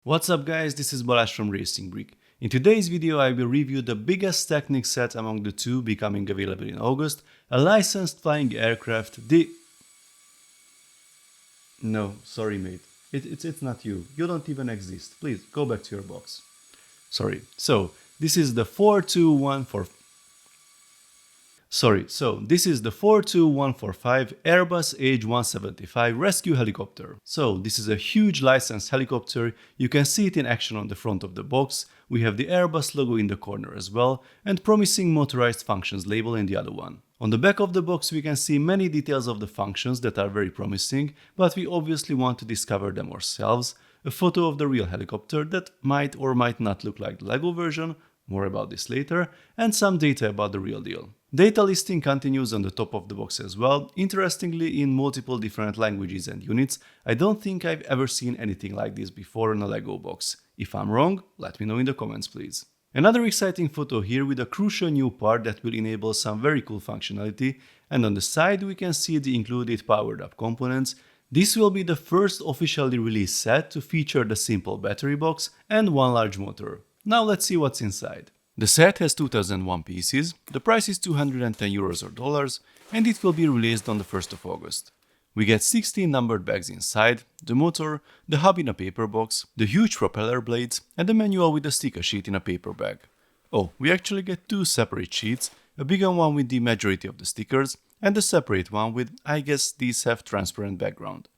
What's up guys, this is Balázs from RacingBrick. In today's video I will review the biggest Technic set among the two becoming available in August, a licensed flying aircraft, No, sorry mate, it's not you, you don't even exist, please go back to your box. Sorry, this is the 42145 Airbus H175 Rescue Helicopter. So this is a huge licensed helicopter, you can see it in action on the front of the box, we have the Airbus logo in the corner as well, and promising motorized functions label in the other one. On the back of the box we can see many details of the functions that are very promising, but we obviously want to discover them ourselves, a photo of the real helicopter that might or might not look like the LEGO version, more about this later, and some data about the real deal. Data listing continues on the top of the box as well, interestingly in multiple different languages and units. I don't think I've ever seen anything like this before on a LEGO box. If I'm wrong, let me know in the comments please. Another exciting photo here with a crucial new part that will enable some very cool functionality, and on the side we can see the included powered up components. This will be the first officially released set to feature the simple battery box and one large motor. Now let's see what's inside. The set has 2001 pieces, the price is €210 or dollars, and it will be released on the 1st of August. We get 16 numbered bags inside, the motor, the hub in a paper box, the huge propeller blades, and the manual with a sticker sheet in a paper bag. Oh, we actually get two separate sheets, a bigger one with the majority of the stickers, and a separate one with, I guess these have transparent background.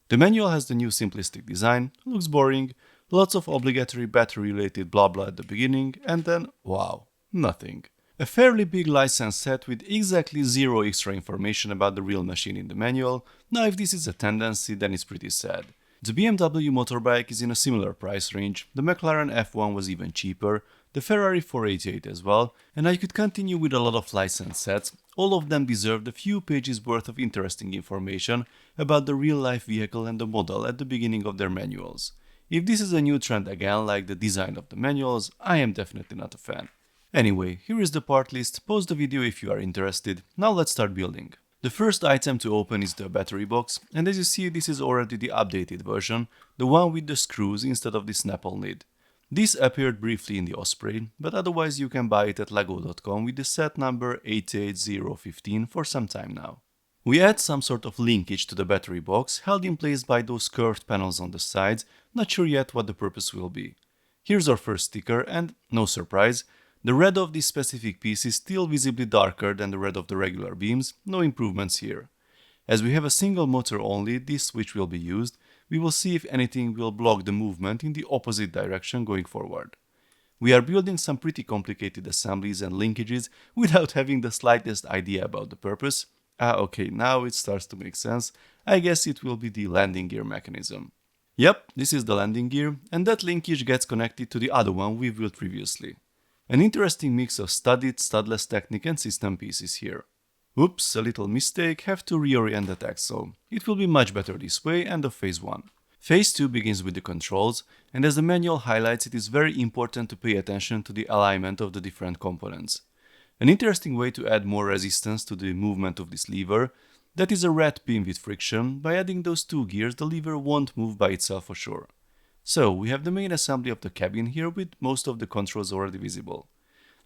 The manual has the new simplistic design, looks boring, lots of obligatory battery-related blah blah at the beginning, and then, wow, nothing. A fairly big license set with exactly zero extra information about the real machine in the manual. Now if this is a tendency, then it's pretty sad. The BMW motorbike is in a similar price range, the McLaren F1 was even cheaper, the Ferrari 488 as well, and I could continue with a lot of license sets. All of them deserved a few pages worth of interesting information about the real-life vehicle and the model at the beginning of their manuals. If this is a new trend again, like the design of the manuals, I am definitely not a fan. Anyway, here is the part list, pause the video if you are interested. Now let's start building. The first item to open is the battery box, and as you see this is already the updated version, the one with the screws instead of the snap-on lid. This appeared briefly in the Osprey, but otherwise you can buy it at lego.com with the set number 88015 for some time now. We add some sort of linkage to the battery box, held in place by those curved panels on the sides, not sure yet what the purpose will be. Here's our first sticker and, no surprise, the red of this specific piece is still visibly darker than the red of the regular beams, no improvements here. As we have a single motor only, this switch will be used, we will see if anything will block the movement in the opposite direction going forward. We are building some pretty complicated assemblies and linkages without having the slightest idea about the purpose. Okay, now it starts to make sense. I guess it will be the landing gear mechanism. Yep, this is the landing gear, and that linkage gets connected to the other one we built previously. An interesting mix of studded, studless Technic and system pieces here. Oops, a little mistake, have to reorient that axle. It will be much better this way, end of phase 1. Phase 2 begins with the controls, and as the manual highlights, it is very important to pay attention to the alignment of the different components. An interesting way to add more resistance to the movement of this lever, that is a red pin with friction. By adding those two gears, the lever won't move by itself for sure. So, we have the main assembly of the cabin here with most of the controls already visible.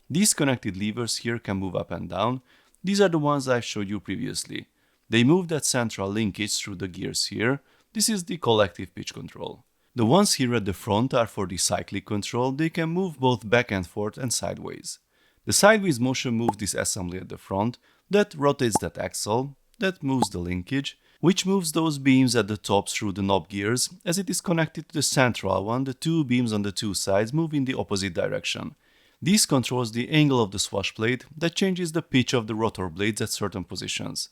These connected levers here can move up and down. These are the ones I showed you previously. They move that central linkage through the gears here. This is the collective pitch control. The ones here at the front are for the cyclic control. They can move both back and forth and sideways. The sideways motion moves this assembly at the front, that rotates that axle, that moves the linkage, which moves those beams at the top through the knob gears. As it is connected to the central one, the two beams on the two sides move in the opposite direction. This controls the angle of the swash plate that changes the pitch of the rotor blades at certain positions.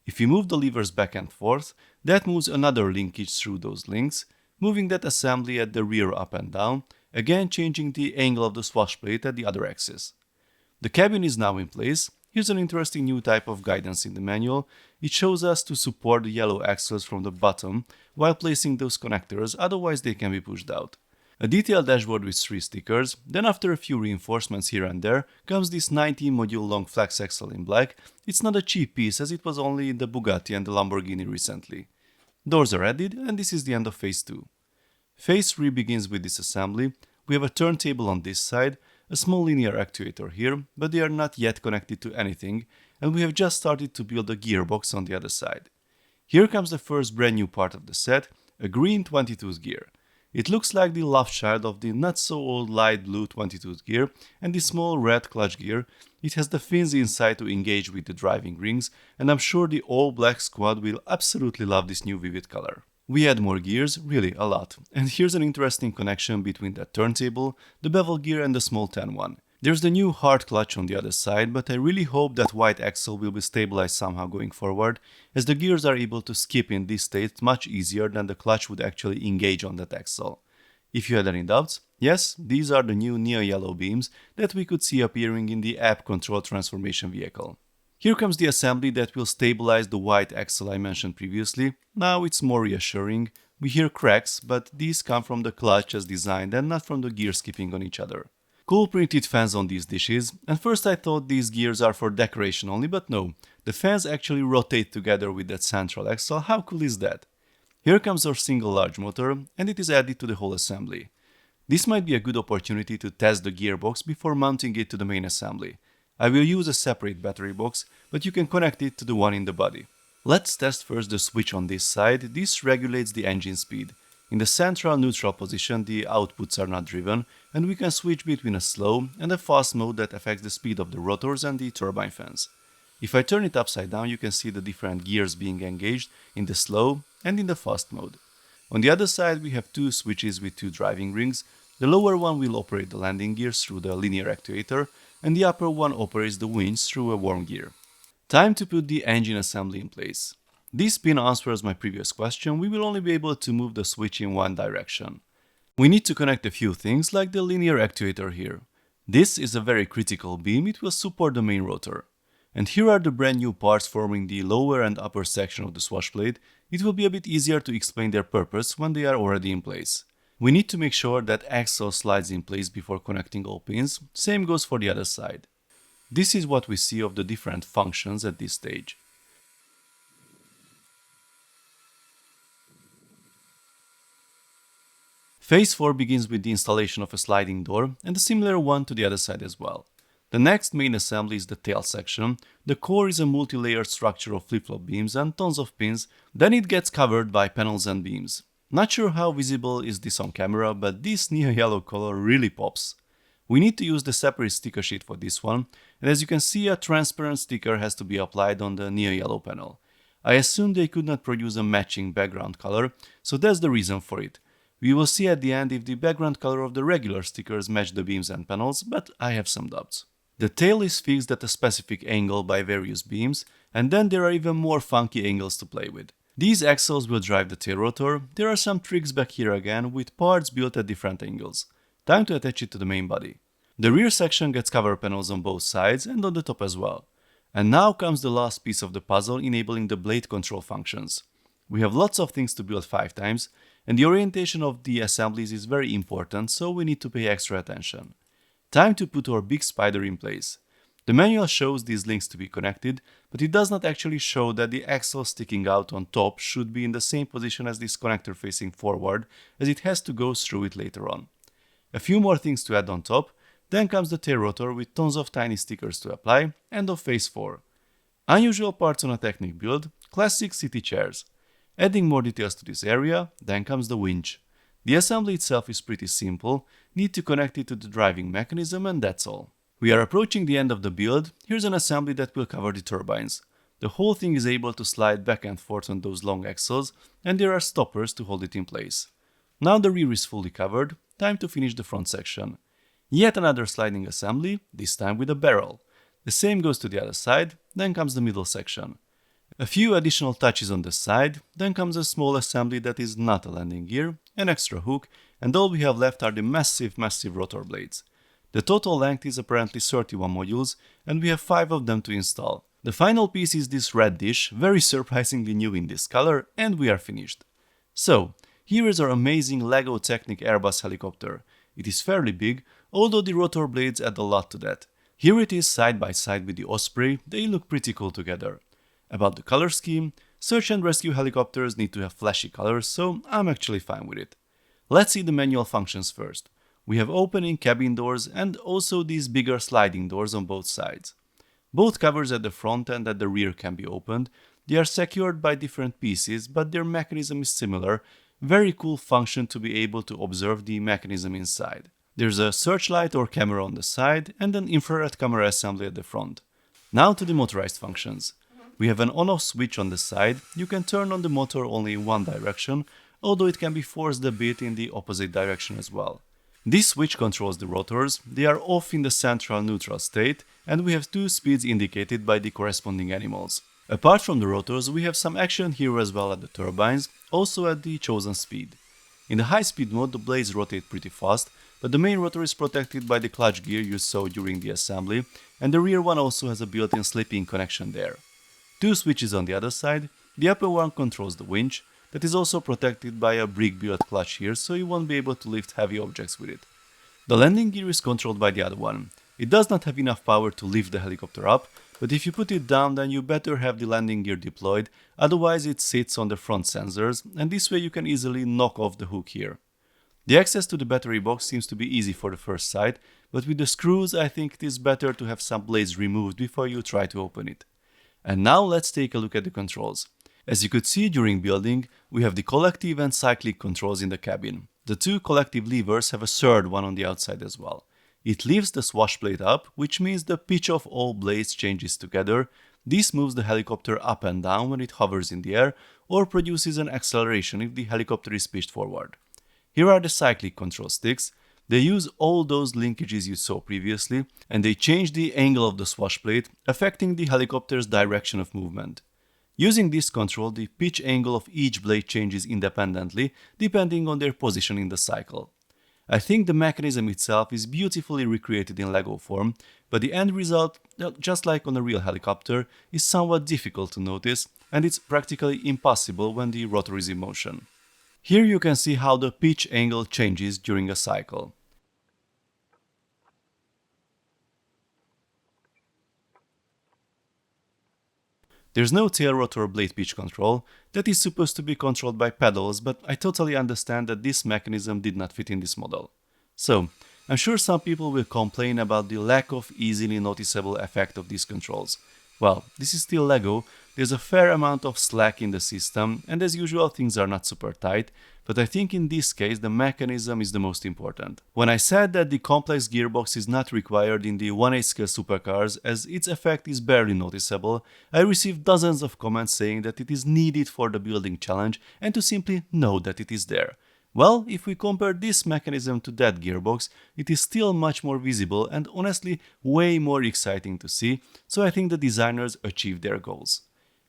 If you move the levers back and forth, that moves another linkage through those links, moving that assembly at the rear up and down, again changing the angle of the swash plate at the other axis. The cabin is now in place. Here's an interesting new type of guidance in the manual. It shows us to support the yellow axles from the bottom while placing those connectors, otherwise they can be pushed out. A detailed dashboard with 3 stickers, then after a few reinforcements here and there comes this 19 module long flex axle in black. It's not a cheap piece as it was only in the Bugatti and the Lamborghini recently. Doors are added and this is the end of phase 2. Phase 3 begins with this assembly. We have a turntable on this side, a small linear actuator here, but they are not yet connected to anything, and we have just started to build a gearbox on the other side. Here comes the first brand new part of the set, a green 22th gear. It looks like the love child of the not so old light blue 22th gear and the small red clutch gear. It has the fins inside to engage with the driving rings, and I'm sure the all black squad will absolutely love this new vivid color. We add more gears, really a lot, and here's an interesting connection between the turntable, the bevel gear and the small 10 one. There's the new hard clutch on the other side, but I really hope that white axle will be stabilized somehow going forward, as the gears are able to skip in this state much easier than the clutch would actually engage on that axle. If you had any doubts, yes, these are the new neo-yellow beams that we could see appearing in the app control transformation vehicle. Here comes the assembly that will stabilize the white axle I mentioned previously. Now it's more reassuring. We hear cracks, but these come from the clutch as designed and not from the gear skipping on each other. Cool printed fans on these dishes. At first I thought these gears are for decoration only, but no. The fans actually rotate together with that central axle. How cool is that? Here comes our single large motor, and it is added to the whole assembly. This might be a good opportunity to test the gearbox before mounting it to the main assembly. I will use a separate battery box, but you can connect it to the one in the body. Let's test first the switch on this side. This regulates the engine speed. In the central neutral position, the outputs are not driven, and we can switch between a slow and a fast mode that affects the speed of the rotors and the turbine fans. If I turn it upside down, you can see the different gears being engaged in the slow and in the fast mode. On the other side, we have two switches with two driving rings. The lower one will operate the landing gears through the linear actuator, and the upper one operates the winch through a worm gear. Time to put the engine assembly in place. This pin answers my previous question. We will only be able to move the switch in one direction. We need to connect a few things like the linear actuator here. This is a very critical beam. It will support the main rotor. And here are the brand new parts forming the lower and upper section of the swash plate. It will be a bit easier to explain their purpose when they are already in place. We need to make sure that axle slides in place before connecting all pins. Same goes for the other side. This is what we see of the different functions at this stage. Phase 4 begins with the installation of a sliding door and a similar one to the other side as well. The next main assembly is the tail section. The core is a multi-layered structure of flip-flop beams and tons of pins. Then it gets covered by panels and beams. Not sure how visible is this on camera, but this neo-yellow color really pops. We need to use the separate sticker sheet for this one, and as you can see, a transparent sticker has to be applied on the neo-yellow panel. I assume they could not produce a matching background color, so that's the reason for it. We will see at the end if the background color of the regular stickers match the beams and panels, but I have some doubts. The tail is fixed at a specific angle by various beams, and then there are even more funky angles to play with. These axles will drive the tail rotor. There are some tricks back here again with parts built at different angles. Time to attach it to the main body. The rear section gets cover panels on both sides and on the top as well. And now comes the last piece of the puzzle, enabling the blade control functions. We have lots of things to build 5 times, and the orientation of the assemblies is very important, so we need to pay extra attention. Time to put our big spider in place. The manual shows these links to be connected, but it does not actually show that the axle sticking out on top should be in the same position as this connector facing forward, as it has to go through it later on. A few more things to add on top, then comes the tail rotor with tons of tiny stickers to apply, end of phase 4. Unusual parts on a Technic build, classic city chairs. Adding more details to this area, then comes the winch. The assembly itself is pretty simple, need to connect it to the driving mechanism and that's all. We are approaching the end of the build. Here's an assembly that will cover the turbines. The whole thing is able to slide back and forth on those long axles, and there are stoppers to hold it in place. Now the rear is fully covered, time to finish the front section. Yet another sliding assembly, this time with a barrel. The same goes to the other side, then comes the middle section. A few additional touches on the side, then comes a small assembly that is not a landing gear, an extra hook, and all we have left are the massive rotor blades. The total length is apparently 31 modules, and we have 5 of them to install. The final piece is this red dish, very surprisingly new in this color, and we are finished. So, here is our amazing LEGO Technic Airbus helicopter. It is fairly big, although the rotor blades add a lot to that. Here it is side by side with the Osprey, they look pretty cool together. About the color scheme, search and rescue helicopters need to have flashy colors, so I'm actually fine with it. Let's see the manual functions first. We have opening cabin doors and also these bigger sliding doors on both sides. Both covers at the front and at the rear can be opened. They are secured by different pieces, but their mechanism is similar. Very cool function to be able to observe the mechanism inside. There's a searchlight or camera on the side and an infrared camera assembly at the front. Now to the motorized functions. We have an on-off switch on the side. You can turn on the motor only in one direction, although it can be forced a bit in the opposite direction as well. This switch controls the rotors. They are off in the central neutral state, and we have two speeds indicated by the corresponding animals. Apart from the rotors, we have some action here as well at the turbines, also at the chosen speed. In the high speed mode, the blades rotate pretty fast, but the main rotor is protected by the clutch gear you saw during the assembly, and the rear one also has a built-in slipping connection there. Two switches on the other side. The upper one controls the winch, that is also protected by a brick-built clutch here, so you won't be able to lift heavy objects with it. The landing gear is controlled by the other one. It does not have enough power to lift the helicopter up, but if you put it down, then you better have the landing gear deployed, otherwise it sits on the front sensors, and this way you can easily knock off the hook here. The access to the battery box seems to be easy for the first sight, but with the screws I think it is better to have some blades removed before you try to open it. And now let's take a look at the controls. As you could see during building, we have the collective and cyclic controls in the cabin. The two collective levers have a third one on the outside as well. It lifts the swash plate up, which means the pitch of all blades changes together. This moves the helicopter up and down when it hovers in the air, or produces an acceleration if the helicopter is pitched forward. Here are the cyclic control sticks. They use all those linkages you saw previously, and they change the angle of the swash plate, affecting the helicopter's direction of movement. Using this control, the pitch angle of each blade changes independently, depending on their position in the cycle. I think the mechanism itself is beautifully recreated in LEGO form, but the end result, just like on a real helicopter, is somewhat difficult to notice, and it's practically impossible when the rotor is in motion. Here you can see how the pitch angle changes during a cycle. There's no tail rotor blade pitch control. That is supposed to be controlled by pedals, but I totally understand that this mechanism did not fit in this model. So, I'm sure some people will complain about the lack of easily noticeable effect of these controls. Well, this is still LEGO, there's a fair amount of slack in the system, and as usual things are not super tight, but I think in this case the mechanism is the most important. When I said that the complex gearbox is not required in the 1/8 scale supercars as its effect is barely noticeable, I received dozens of comments saying that it is needed for the building challenge and to simply know that it is there. Well, if we compare this mechanism to that gearbox, it is still much more visible and honestly way more exciting to see, so I think the designers achieved their goals.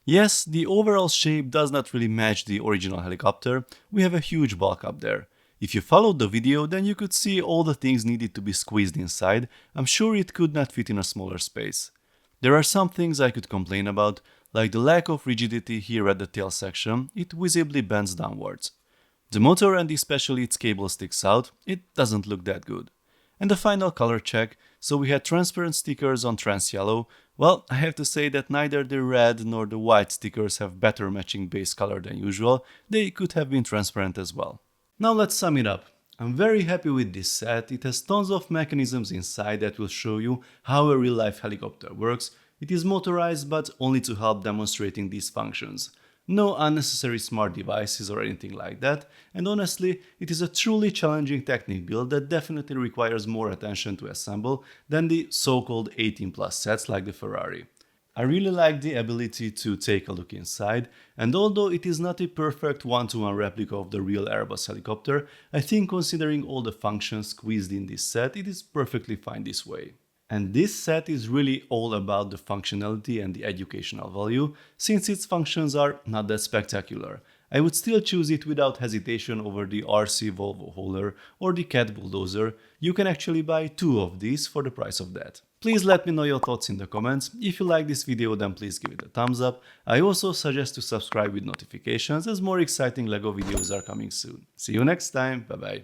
Yes, the overall shape does not really match the original helicopter. We have a huge bulk up there. If you followed the video, then you could see all the things needed to be squeezed inside. I'm sure it could not fit in a smaller space. There are some things I could complain about, like the lack of rigidity here at the tail section. It visibly bends downwards. The motor and especially its cable sticks out. It doesn't look that good. And the final color check, so we had transparent stickers on trans yellow. Well, I have to say that neither the red nor the white stickers have better matching base color than usual. They could have been transparent as well. Now let's sum it up. I'm very happy with this set. It has tons of mechanisms inside that will show you how a real-life helicopter works. It is motorized, but only to help demonstrating these functions. No unnecessary smart devices or anything like that, and honestly, it is a truly challenging Technic build that definitely requires more attention to assemble than the so-called 18+ sets like the Ferrari. I really like the ability to take a look inside, and although it is not a perfect one-to-one replica of the real Airbus helicopter, I think considering all the functions squeezed in this set, it is perfectly fine this way. And this set is really all about the functionality and the educational value, since its functions are not that spectacular. I would still choose it without hesitation over the RC Volvo hauler or the Cat bulldozer. You can actually buy two of these for the price of that. Please let me know your thoughts in the comments. If you like this video, then please give it a thumbs up. I also suggest to subscribe with notifications as more exciting LEGO videos are coming soon. See you next time, bye bye.